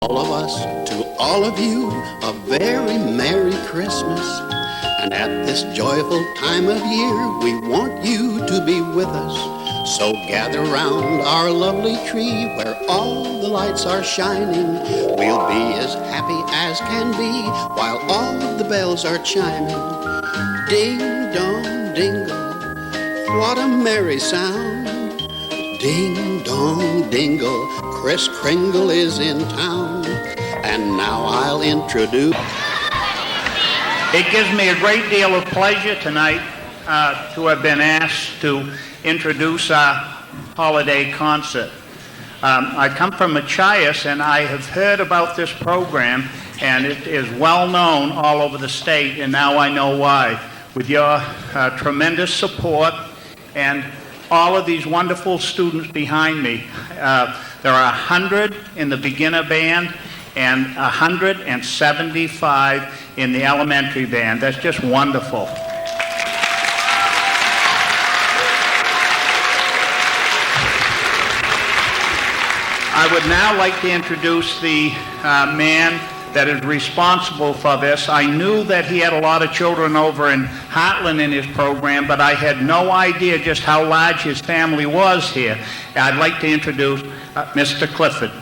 All of us, to all of you, a very Merry Christmas. And at this joyful time of year, we want you to be with us. So gather round our lovely tree where all the lights are shining. We'll be as happy as can be while all of the bells are chiming. Ding dong dingle, what a merry sound. Ding dong dingle, Kris Kringle is in town. And now I'll introduce... It gives me a great deal of pleasure tonight to have been asked to introduce our holiday concert. I come from Machias, and I have heard about this program, and it is well known all over the state, and now I know why. With your tremendous support and all of these wonderful students behind me. There are 100 in the beginner band and 175 in the elementary band. That's just wonderful. I would now like to introduce the man that is responsible for this. I knew that he had a lot of children over in Heartland in his program, but I had no idea just how large his family was here. I'd like to introduce Mr. Clifford.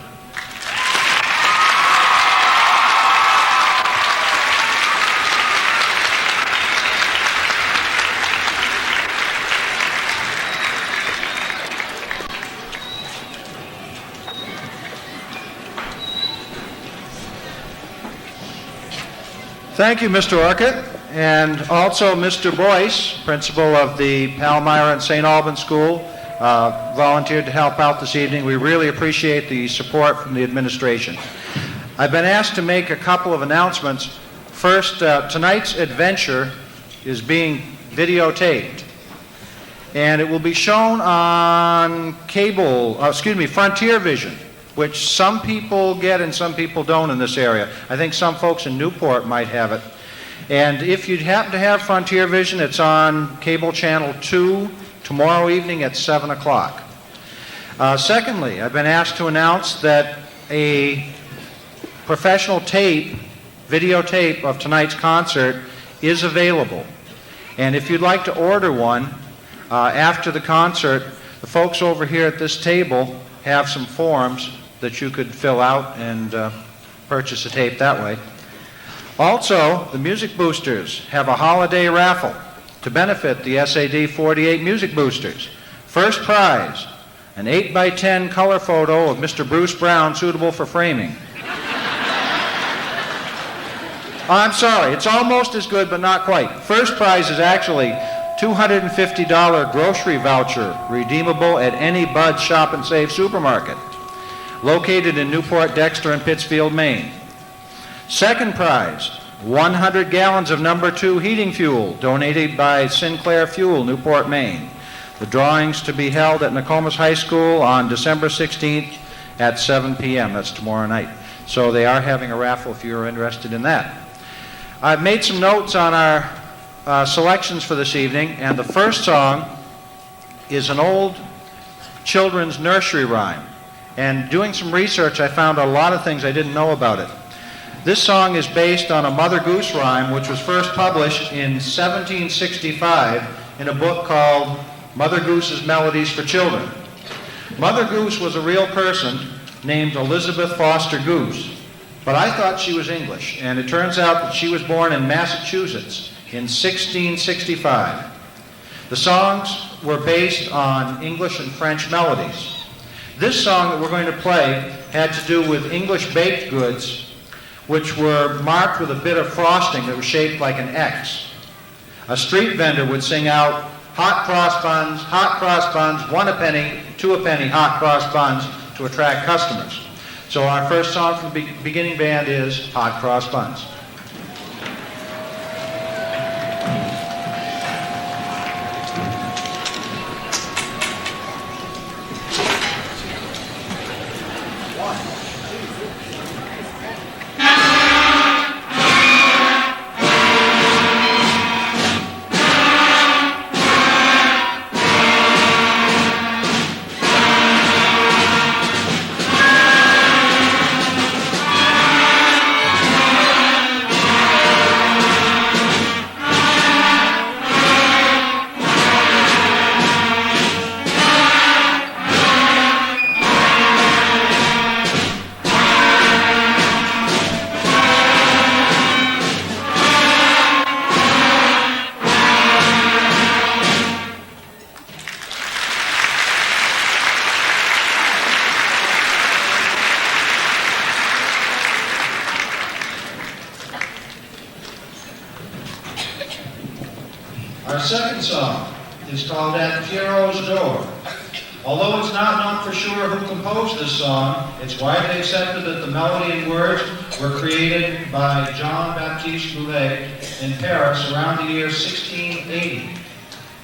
Thank you, Mr. Orcutt, and also Mr. Boyce, principal of the Palmyra and St. Albans School, volunteered to help out this evening. We really appreciate the support from the administration. I've been asked to make a couple of announcements. First, tonight's adventure is being videotaped, and it will be shown on Frontier Vision, which some people get and some people don't in this area. I think some folks in Newport might have it. And if you happen to have Frontier Vision, it's on cable channel 2 tomorrow evening at 7 o'clock. Secondly, I've been asked to announce that a professional videotape of tonight's concert is available. And if you'd like to order one after the concert, the folks over here at this table have some forms that you could fill out and purchase a tape that way. Also, the Music Boosters have a holiday raffle to benefit the SAD 48 Music Boosters. First prize, an 8x10 color photo of Mr. Bruce Brown suitable for framing. I'm sorry, it's almost as good, but not quite. First prize is actually $250 grocery voucher redeemable at any Bud Shop and Save supermarket located in Newport, Dexter, and Pittsfield, Maine. Second prize, 100 gallons of number 2 heating fuel donated by Sinclair Fuel, Newport, Maine. The drawings to be held at Nokomis High School on December 16th at 7 p.m. That's tomorrow night. So they are having a raffle if you're interested in that. I've made some notes on our selections for this evening, and the first song is an old children's nursery rhyme. And doing some research, I found a lot of things I didn't know about it. This song is based on a Mother Goose rhyme, which was first published in 1765 in a book called Mother Goose's Melodies for Children. Mother Goose was a real person named Elizabeth Foster Goose, but I thought she was English, and it turns out that she was born in Massachusetts in 1665. The songs were based on English and French melodies. This song that we're going to play had to do with English baked goods, which were marked with a bit of frosting that was shaped like an X. A street vendor would sing out, hot cross buns, 1 a penny, 2 a penny, hot cross buns, to attract customers. So our first song from the beginning band is Hot Cross Buns. Our second song is called At Pierrot's Door. Although it's not known for sure who composed this song, it's widely accepted that the melody and words were created by Jean-Baptiste Boulez in Paris around the year 1680.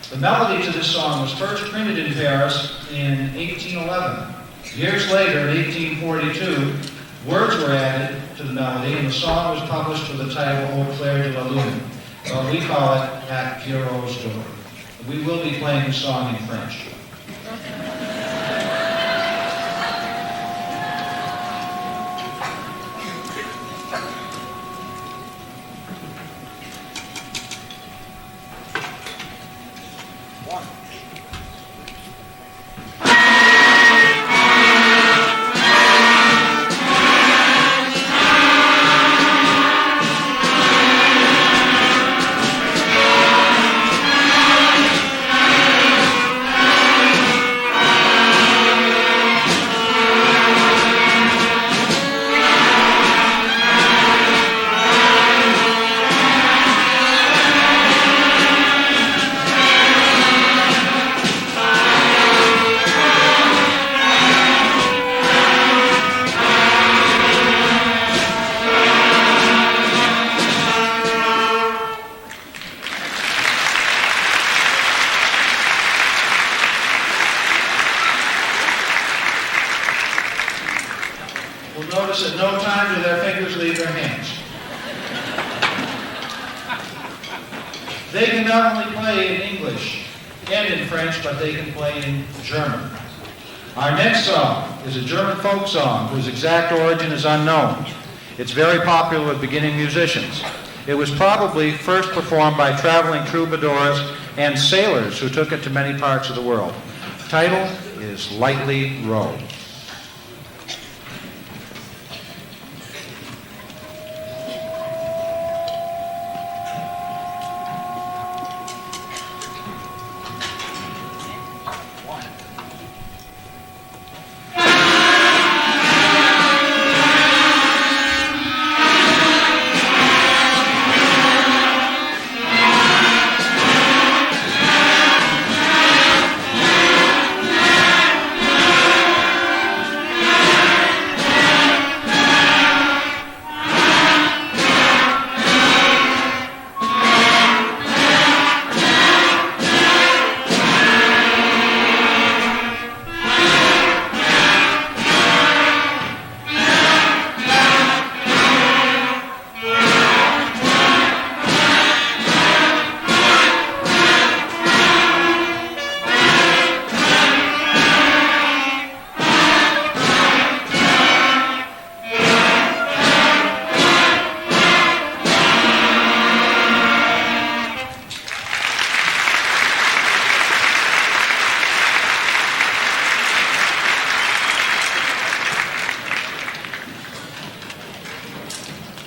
The melody to this song was first printed in Paris in 1811. Years later, in 1842, words were added to the melody and the song was published with the title Au Clair de la Lune. Well, we call it At Pierrot's Door. We will be playing the song in French. Notice at no time do their fingers leave their hands. They can not only play in English and in French, but they can play in German. Our next song is a German folk song whose exact origin is unknown. It's very popular with beginning musicians. It was probably first performed by traveling troubadours and sailors who took it to many parts of the world. The title is Lightly Row.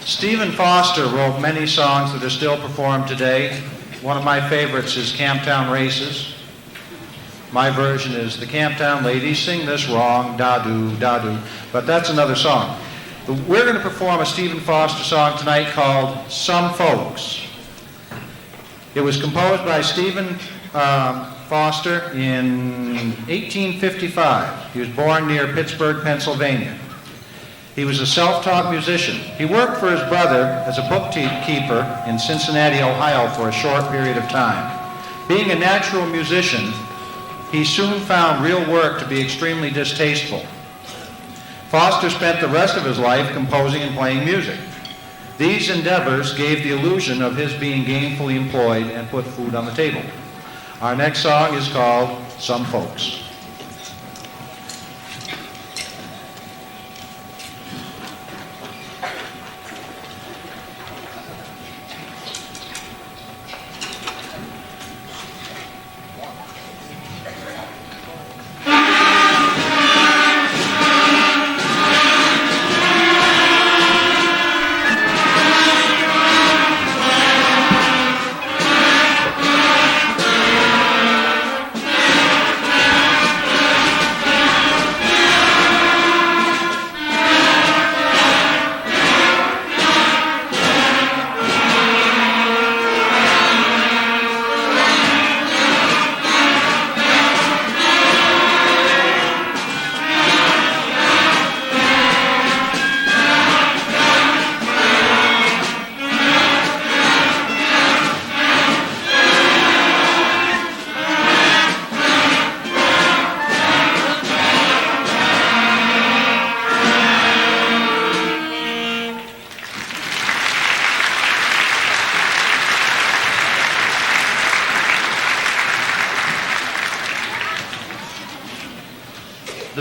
Stephen Foster wrote many songs that are still performed today. One of my favorites is Camptown Races. My version is the Camptown Ladies Sing This Wrong, da-doo, da-doo, but that's another song. We're going to perform a Stephen Foster song tonight called Some Folks. It was composed by Stephen Foster in 1855. He was born near Pittsburgh, Pennsylvania. He was a self-taught musician. He worked for his brother as a bookkeeper in Cincinnati, Ohio for a short period of time. Being a natural musician, he soon found real work to be extremely distasteful. Foster spent the rest of his life composing and playing music. These endeavors gave the illusion of his being gainfully employed and put food on the table. Our next song is called Some Folks.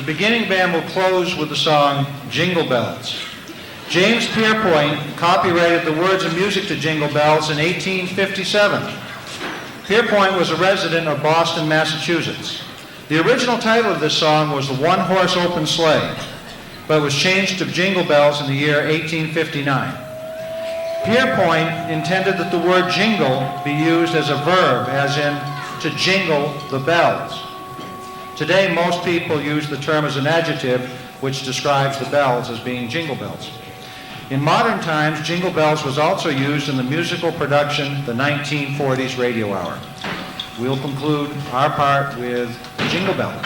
beginning band will close with the song Jingle Bells. James Pierpoint copyrighted the words and music to Jingle Bells in 1857. Pierpoint was a resident of Boston, Massachusetts. The original title of this song was The One-Horse Open Sleigh, but was changed to Jingle Bells in the year 1859. Pierpoint intended that the word jingle be used as a verb, as in to jingle the bells. Today, most people use the term as an adjective, which describes the bells as being jingle bells. In modern times, Jingle Bells was also used in the musical production, the 1940s Radio Hour. We'll conclude our part with Jingle Bells.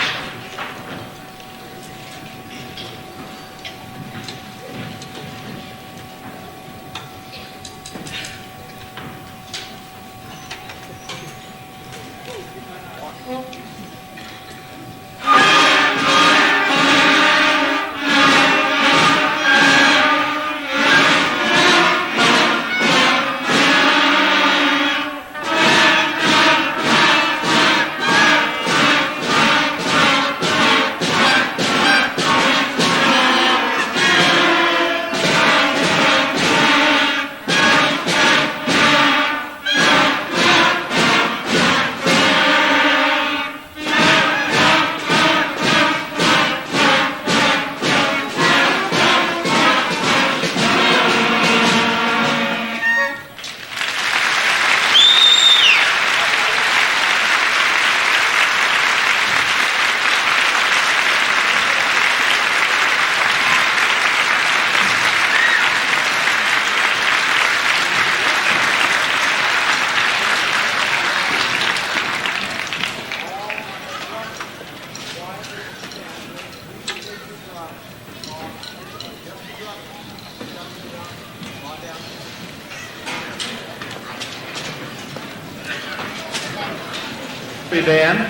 Band,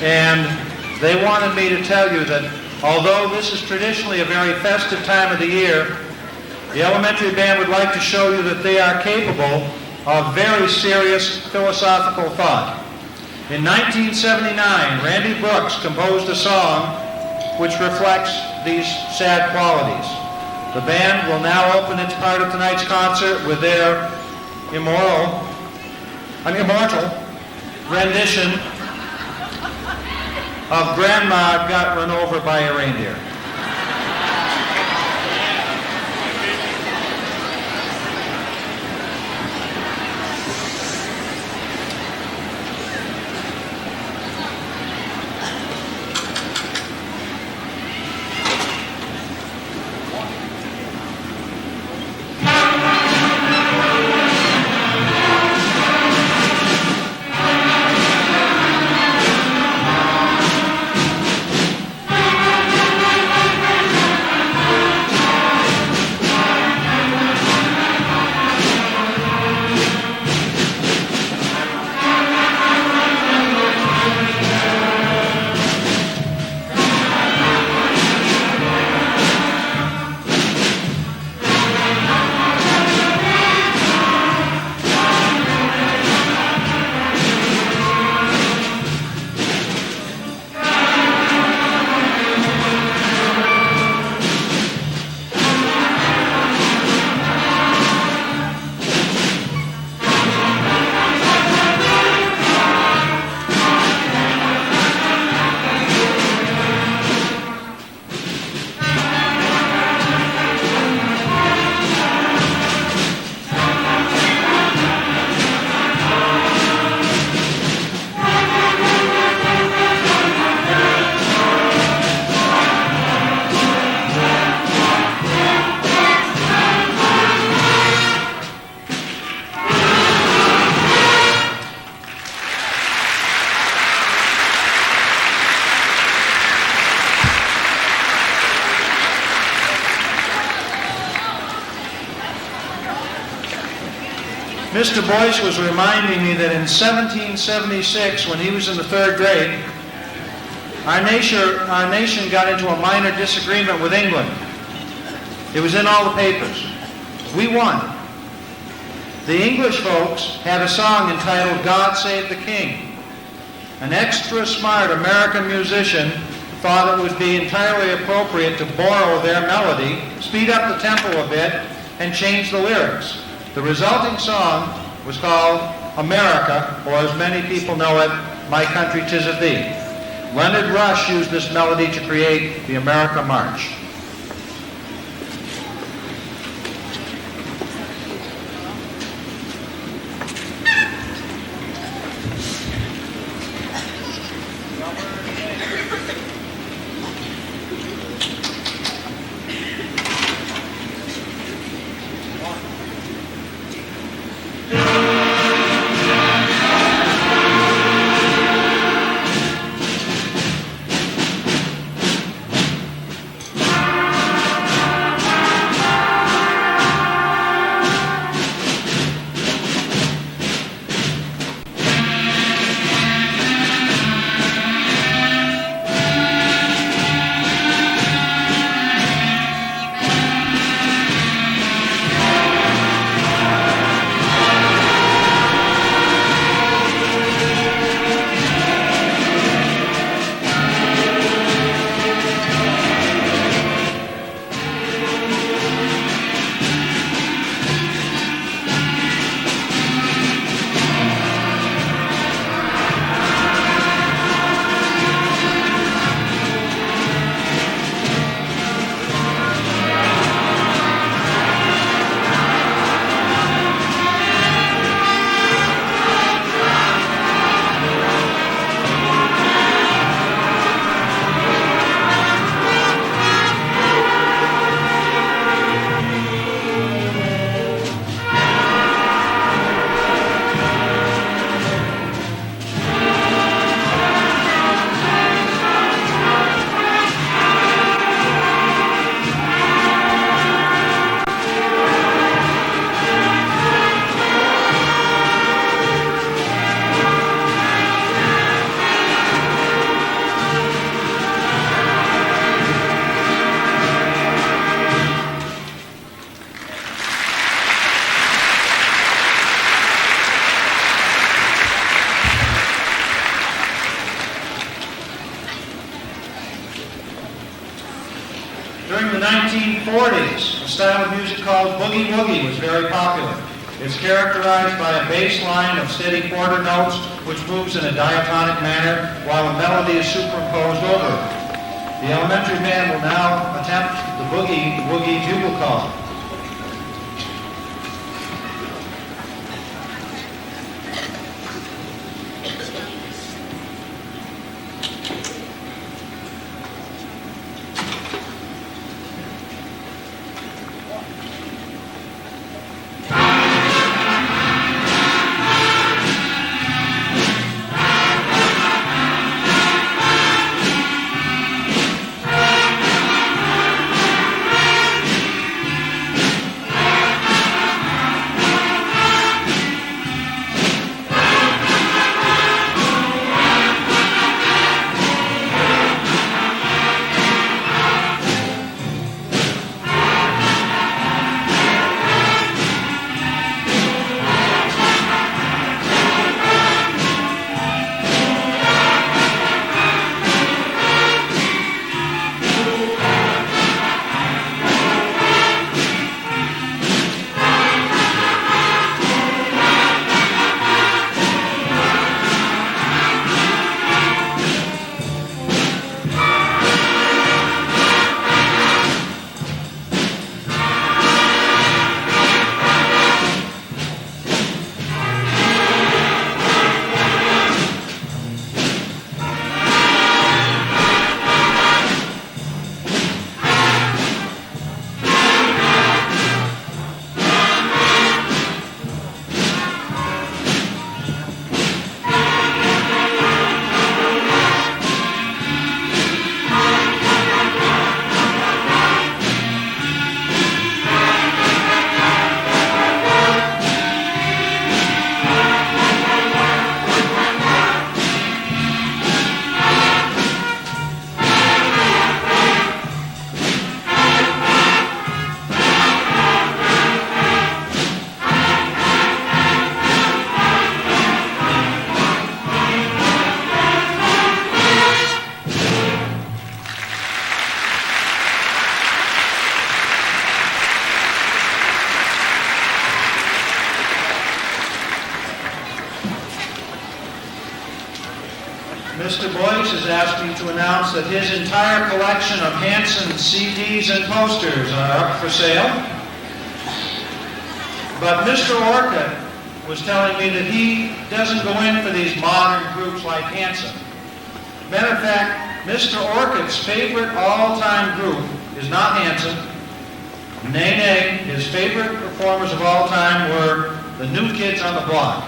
and they wanted me to tell you that although this is traditionally a very festive time of the year, the elementary band would like to show you that they are capable of very serious philosophical thought. In 1979, Randy Brooks composed a song which reflects these sad qualities. The band will now open its part of tonight's concert with their immortal rendition of Grandma Got Run Over by a Reindeer. Mr. Boyce was reminding me that in 1776, when he was in the third grade, our nation got into a minor disagreement with England. It was in all the papers. We won. The English folks had a song entitled God Save the King. An extra smart American musician thought it would be entirely appropriate to borrow their melody, speed up the tempo a bit, and change the lyrics. The resulting song was called America, or as many people know it, My Country 'Tis of Thee. Leonard Rush used this melody to create the America March. During the 1940s, a style of music called Boogie-Woogie was very popular. It's characterized by a bass line of steady quarter notes which moves in a diatonic manner while a melody is superimposed over it. The elementary band will now attempt the Boogie-Woogie bugle call. Mr. Boyce has asked me to announce that his entire collection of Hanson CDs and posters are up for sale. But Mr. Orcutt was telling me that he doesn't go in for these modern groups like Hanson. Matter of fact, Mr. Orcutt's favorite all-time group is not Hanson. Nay, his favorite performers of all time were the New Kids on the Block.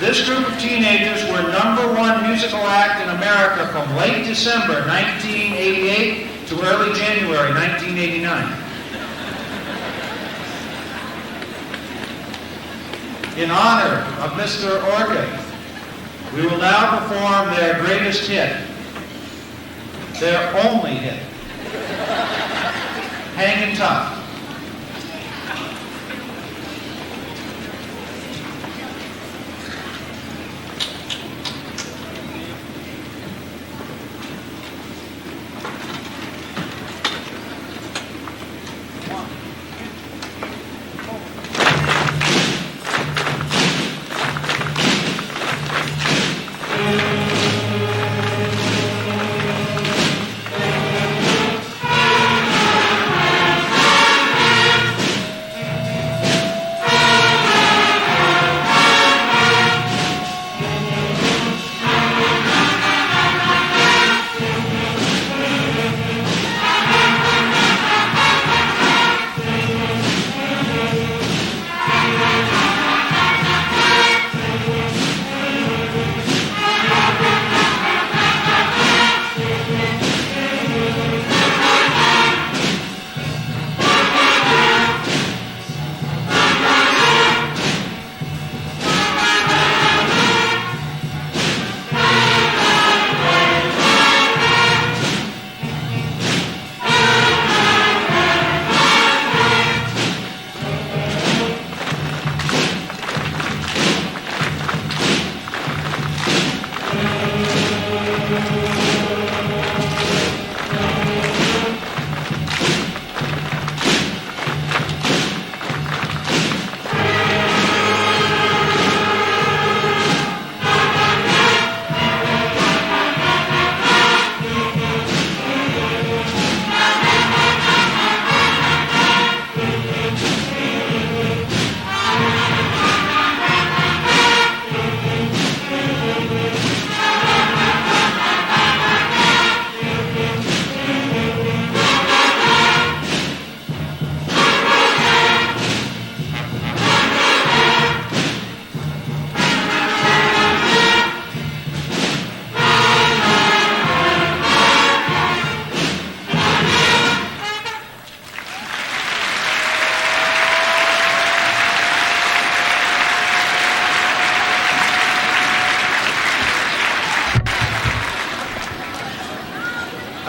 This group of teenagers were #1 musical act in America from late December 1988 to early January 1989. In honor of Mr. Orcutt, we will now perform their greatest hit, their only hit, Hangin' Tough.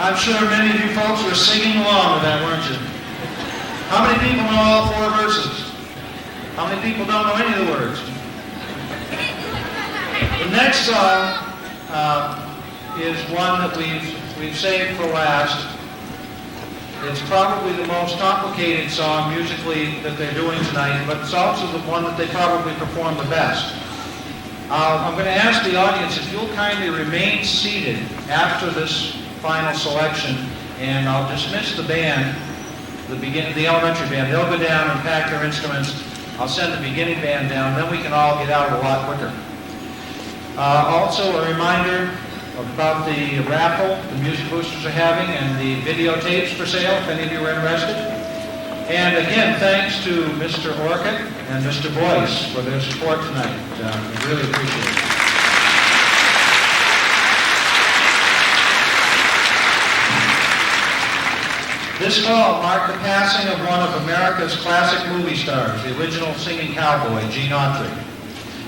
I'm sure many of you folks were singing along with that, weren't you? How many people know all 4 verses? How many people don't know any of the words? The next song is one that we've saved for last. It's probably the most complicated song musically that they're doing tonight, but it's also the one that they probably perform the best. I'm going to ask the audience if you'll kindly remain seated after this final selection, and I'll dismiss the band, the elementary band. They'll go down and pack their instruments. I'll send the beginning band down, then we can all get out a lot quicker. Also, a reminder about the raffle the music boosters are having and the videotapes for sale, if any of you are interested. And again, thanks to Mr. Orcutt and Mr. Boyce for their support tonight. We really appreciate it. This fall marked the passing of one of America's classic movie stars, the original singing cowboy, Gene Autry.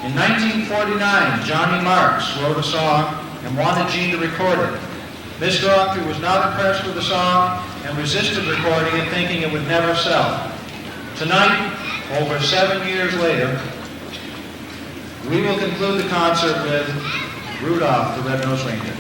In 1949, Johnny Marks wrote a song and wanted Gene to record it. Mr. Autry was not impressed with the song and resisted recording it, thinking it would never sell. Tonight, over 7 years later, we will conclude the concert with Rudolph the Red-Nosed Reindeer.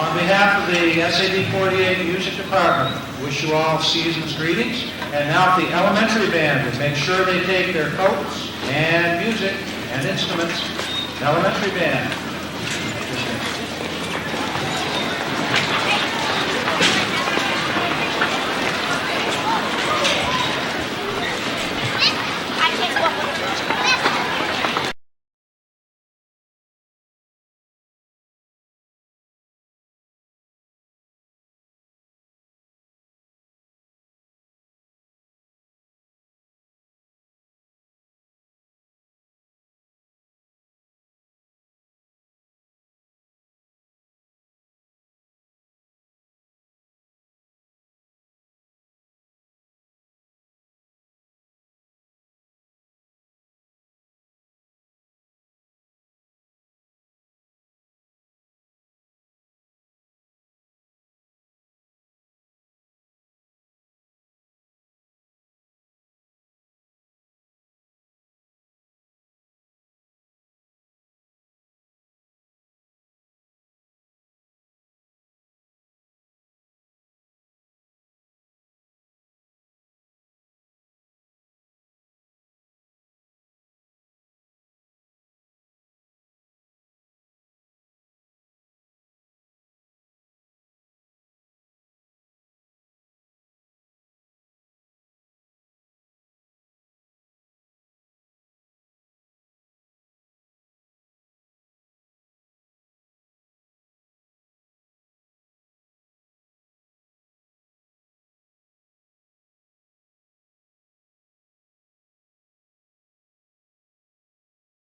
On behalf of the SAD 48 Music Department, wish you all season's greetings. And now if the elementary band would make sure they take their coats and music and instruments. Elementary band.